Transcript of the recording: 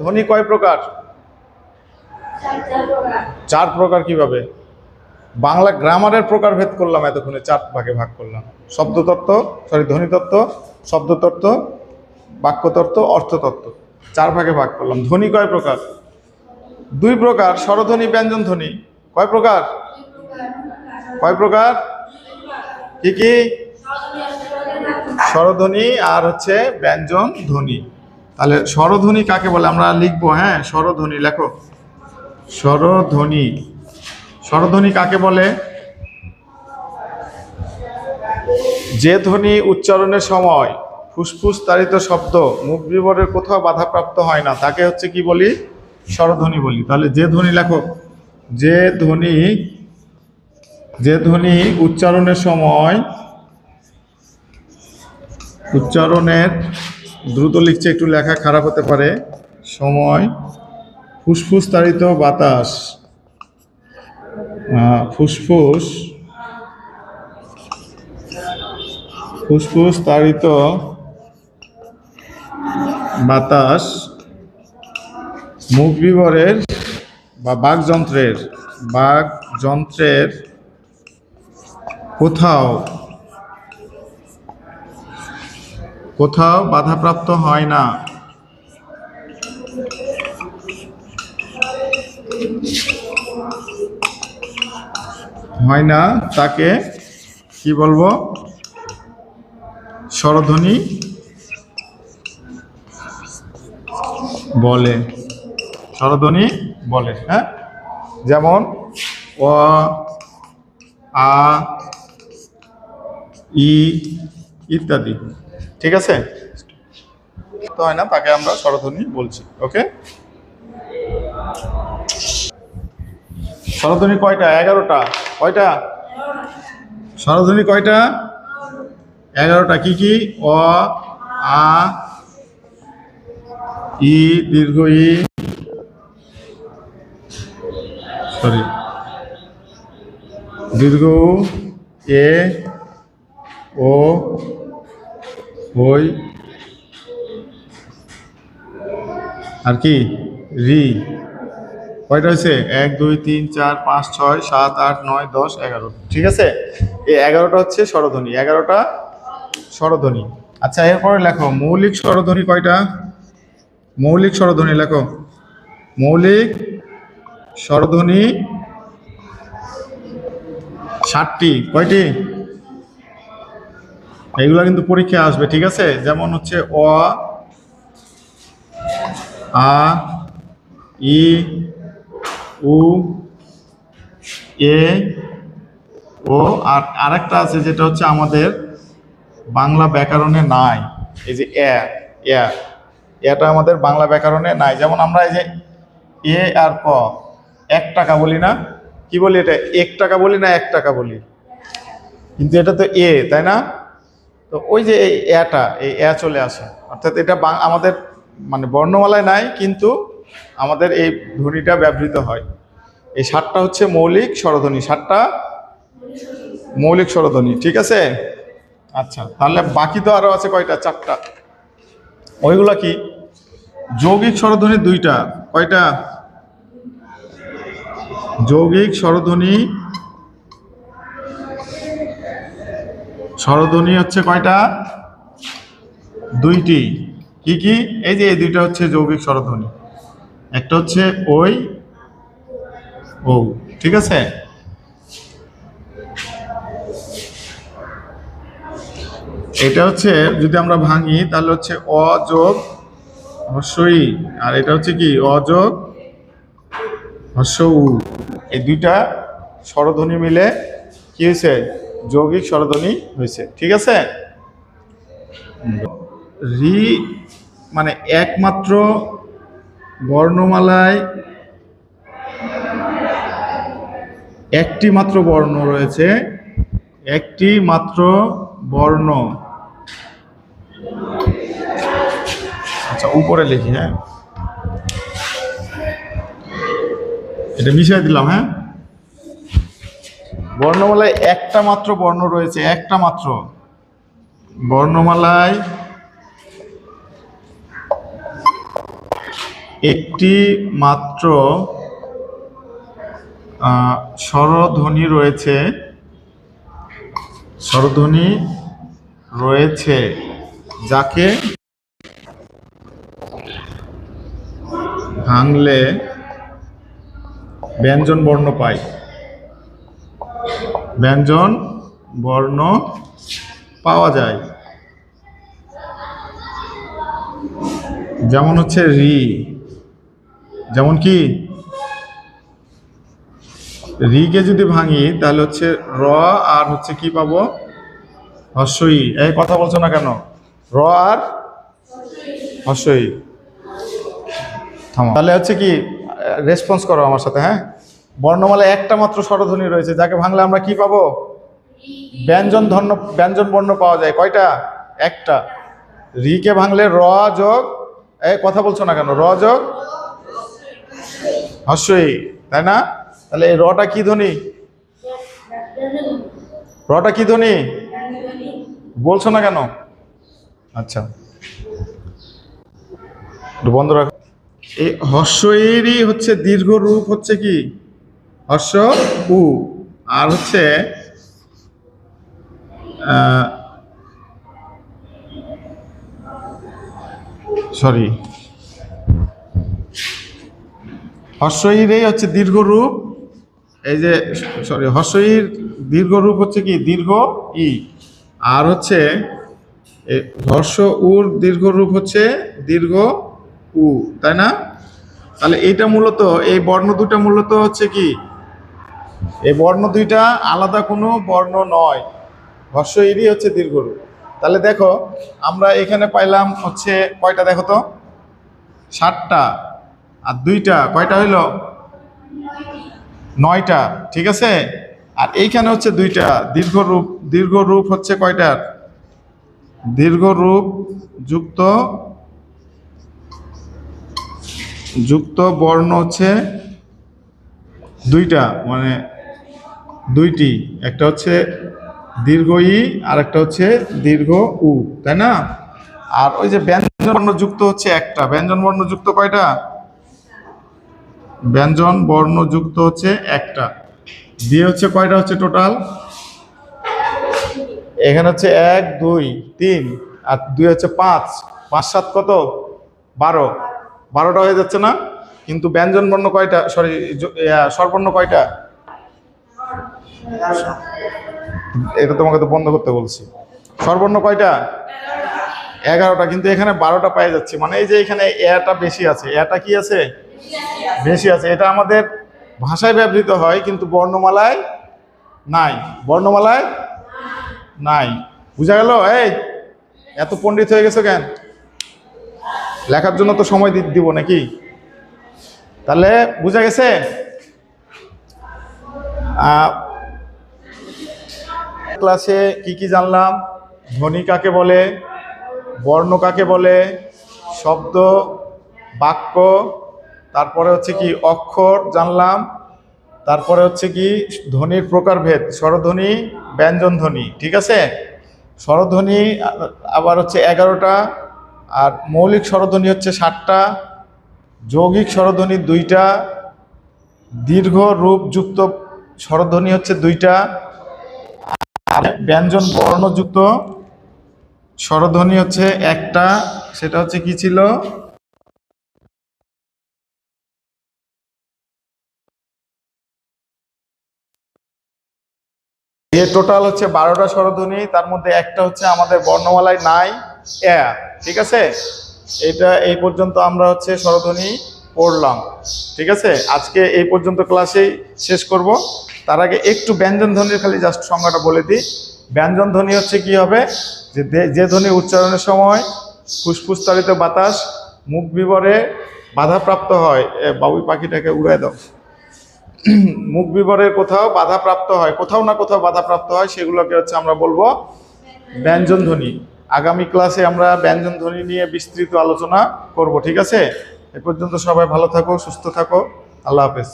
ধ্বনি কয় প্রকার? 4 প্রকার। কিভাবে? বাংলা গ্রামারের প্রকারভেদ করলাম, এতক্ষণে 4 ভাগে ভাগ করলাম। শব্দতত্ত্ব, ধ্বনিতত্ত্ব, শব্দতত্ত্ব, বাক্যতত্ত্ব, অর্থতত্ত্ব, 4 ভাগে ভাগ করলাম। ধ্বনি কয় প্রকার? 2 প্রকার। স্বরধ্বনি, ব্যঞ্জন ধ্বনি। কয় প্রকার? কয় প্রকার? কি কি? স্বরধ্বনি আর হচ্ছে ব্যঞ্জন ধ্বনি। তাহলে স্বরধ্বনি কাকে বলে আমরা লিখবো। হ্যাঁ, স্বরধ্বনি লেখো। স্বরধ্বনি, স্বরধ্বনি কাকে বলে? যে ধ্বনি উচ্চারণের সময় ফুসফুস তাড়িত শব্দ মুখ বিবরের কোথাও বাধাপ্রাপ্ত হয় না, তাকে হচ্ছে কি বলি? স্বরধ্বনি বলি। তাহলে যে ধ্বনি লেখো, যে ধ্বনি উচ্চারণের সময়, উচ্চারণের দ্রুত লিখছে, একটু লেখা খারাপ হতে পারে, সময় ফুসফুস তাড়িত বাতাস, ফুসফুস তাড়িত বাতাস মুখ বিবরের বা বাকযন্ত্রের কোথাও বাধাপ্রাপ্ত হয় না, তাকে কি বলবো? স্বরধ্বনি বলে। স্বরধ্বনি বলে। হ্যাঁ, যেমন অ, আ, ই ইত্যাদি। ঠিক আছে? তো হয় না, তাকে আমরা স্বরধ্বনি বলছি। ওকে, স্বরধ্বনি কয়টা? 11টা। কয়টা স্বরধ্বনি? কয়টা? 11টা। কি কি? অ, আ, ই দীর্ঘ ই, দীর্ঘ উ, এ, ও, ওই, আর কি? রি। কয়টা হয়েছে? 1 2 3 4 5 6 7 8 9 10 11। ঠিক আছে, এই 11টা হচ্ছে স্বরধ্বনি। 11টা স্বরধ্বনি। আচ্ছা, এরপরে লেখো মৌলিক স্বরধ্বনি কয়টা? মৌলিক স্বরধ্বনি লেখো। মৌলিক স্বরধ্বনি 7টি। কয়টি? এগুলো কিন্তু পরীক্ষায় আসবে। ঠিক আছে, যেমন হচ্ছে অ, আ, ই, উ, এ, ও, আর আরেকটা আছে যেটা হচ্ছে আমাদের বাংলা ব্যাকরণে নাই। এই যে এটা আমাদের বাংলা ব্যাকরণে নাই। যেমন আমরা এই যে এ আর ক, 1 টাকা বলি না? কি বলি এটা? 1 টাকা বলি না 1 টাকা বলি? কিন্তু এটা তো এ, তাই না? তো ওই যে এই চলে আসে, অর্থাৎ এটা আমাদের মানে বর্ণমালায় নাই, কিন্তু আমাদের এই ধ্বনিটা ব্যবহৃত হয়। এই 7টা হচ্ছে মৌলিক স্বরধ্বনি। 7টা মৌলিক স্বরধ্বনি। ঠিক আছে? আচ্ছা, তাহলে বাকি তো আরো আছে কয়টা? 4টা। ওইগুলা কি? যৌগিক স্বরধ্বনি 2টা। কয়টা? যৌগিক স্বরধ্বনি হচ্ছে কয়টা? 2টি। কি কি? এই যে এই 2টা হচ্ছে যৌগিক স্বরধ্বনি। একটা হচ্ছে ওই, ও। ঠিক আছে, এটা হচ্ছে যদি আমরা ভাঙি তাহলে হচ্ছে অ যোগ হর্ষ ই, আর এটা হচ্ছে কি? অ যোগ হর্ষ উ। এই 2টা স্বরধ্বনি মিলে কি হয়েছে? যৌগিক স্বরধ্বনি হয়েছে। ঠিক আছে? রি মানে একমাত্র বর্ণমালায় একটি মাত্র বর্ণ রয়েছে, একটি মাত্র বর্ণ। আচ্ছা, উপরে লিখি। হ্যাঁ, এটা মিশিয়ে দিলাম। হ্যাঁ, বর্ণমালায় একটা মাত্র বর্ণ রয়েছে, একটা মাত্র বর্ণমালায় একটি মাত্র স্বরধ্বনি রয়েছে, স্বরধ্বনি রয়েছে যাকে ভাঙলে ব্যঞ্জন বর্ণ পাই। ব্যঞ্জন বর্ণ পাওয়া যায়। যেমন হচ্ছে রি, যেমন কি রিকে যদি ভাঙি তাহলে হচ্ছে র আর হচ্ছে কি পাবো, হস্যই। এই কথা বলছো না কেন? র আর হস্যই। থামো, তাহলে হচ্ছে কি রেসপন্স করো আমার সাথে। হ্যাঁ, বর্ণমালায় একটা মাত্র স্বরধ্বনি রয়েছে যাকে ভাঙলে আমরা কি পাবো, ব্যঞ্জন বর্ণ পাওয়া যায়। কয়টা? একটা। রিকে ভাঙলে র যোগ, এই কথা বলছো না কেন, র যোগ হস্যই, তাই না? তাহলে এই রটা কি ধ্বনি? রটা কি ধ্বনি বলছো না কেন? আচ্ছা, বন্ধ রাখো। এই হস্যেরই হচ্ছে দীর্ঘ রূপ হচ্ছে কি হস্য উ, আর হচ্ছে সরি, হস্যইরই হচ্ছে দীর্ঘ রূপ। এই যে সরি, হস্যইর দীর্ঘ রূপ হচ্ছে কি দীর্ঘ ই, আর হচ্ছে হর্ষ উর দীর্ঘ রূপ হচ্ছে দীর্ঘ উ, তাই না? তাহলে এইটা মূলত এই বর্ণ দুটা মূলত হচ্ছে কি, এই বর্ণ দুইটা আলাদা কোনো বর্ণ নয়, হর্ষইরই হচ্ছে দীর্ঘ রূপ। তাহলে দেখো আমরা এখানে পাইলাম হচ্ছে কয়টা, দেখো তো 7টা, আর দুইটা কয়টা হইল, 9টা, ঠিক আছে। আর এইখানে হচ্ছে দুইটা দীর্ঘ রূপ হচ্ছে কয়টার, দীর্ঘ রূপ যুক্ত বর্ণ হচ্ছে দুইটা, মানে দুইটি, একটা হচ্ছে দীর্ঘ ই আর একটা হচ্ছে দীর্ঘ উ, তাই না? আর ওই যে ব্যঞ্জন বর্ণ যুক্ত হচ্ছে একটা, ব্যঞ্জন বর্ণ যুক্ত কয়টা, ব্যঞ্জন বর্ণ যুক্ত হচ্ছে একটা, দিয়ে হচ্ছে কয়টা হচ্ছে টোটাল, এখানে হচ্ছে 1 2 3 আর 2 হচ্ছে 5, 5 7 কত, 12, 12টা হয়ে যাচ্ছে না? কিন্তু ব্যঞ্জন বর্ণ কয়টা, সরি স্বরবর্ণ কয়টা, এটা তোমাকে তো বন্ধ করতে বলছি। স্বরবর্ণ কয়টা, 11টা, কিন্তু এখানে 12টা পাই যাচ্ছে, মানে এই যে এখানে এটা বেশি আছে, এটা কি আছে, বেশি আছে। এটা আমাদের ভাষায় ব্যবহৃত হয় কিন্তু বর্ণমালায় নাই, বর্ণমালায় নাই। বুঝা গেল? এই এত পণ্ডিত হয়ে গেছো কেন? লেখার জন্য তো সময় দিব নাকি? তাহলে বুঝা গেছে? ক্লাসে কি কি জানলাম, ধ্বনি কাকে বলে, বর্ণ কাকে বলে, শব্দ, বাক্য, তারপরে হচ্ছে কি অক্ষর জানলাম, তারপরে হচ্ছে কি ধ্বনির প্রকারভেদ, স্বরধ্বনি, ব্যঞ্জন ধ্বনি, ঠিক আছে। স্বরধ্বনি আবার হচ্ছে 11টা, আর মৌলিক স্বরধ্বনি হচ্ছে 7টা, যৌগিক স্বরধ্বনি 2টা, দীর্ঘ রূপযুক্ত স্বরধ্বনি হচ্ছে 2টা, আর ব্যঞ্জন বর্ণযুক্ত স্বরধ্বনি হচ্ছে একটা, সেটা হচ্ছে কি ছিল, টোটাল হচ্ছে 12টা স্বরধ্বনি, তার মধ্যে একটা হচ্ছে আমাদের বর্ণমালায় নাই, ঠিক আছে। এটা এই পর্যন্ত আমরা হচ্ছে স্বরধ্বনি পড়লাম, ঠিক আছে। আজকে এই পর্যন্ত ক্লাসেই শেষ করব। তার আগে একটু ব্যঞ্জন ধ্বনির খালি জাস্ট সংজ্ঞাটা বলে দিই। ব্যঞ্জন ধ্বনি হচ্ছে কি হবে, যে ধ্বনি উচ্চারণের সময় ফুসফুস তাড়িত বাতাস মুখ বিবরে বাধাপ্রাপ্ত হয়, বাবুই পাখিটাকে উড়ায় দাও, মুখ বিবরের কোথাও বাধাপ্রাপ্ত হয়, কোথাও না কোথাও বাধাপ্রাপ্ত হয়, সেগুলোকে হচ্ছে আমরা বলবো ব্যঞ্জন ধ্বনি। আগামী ক্লাসে আমরা ব্যঞ্জন ধ্বনি নিয়ে বিস্তৃত আলোচনা করব, ঠিক আছে। এ পর্যন্ত সবাই ভালো থাকো, সুস্থ থাকো, আল্লাহ হাফেজ।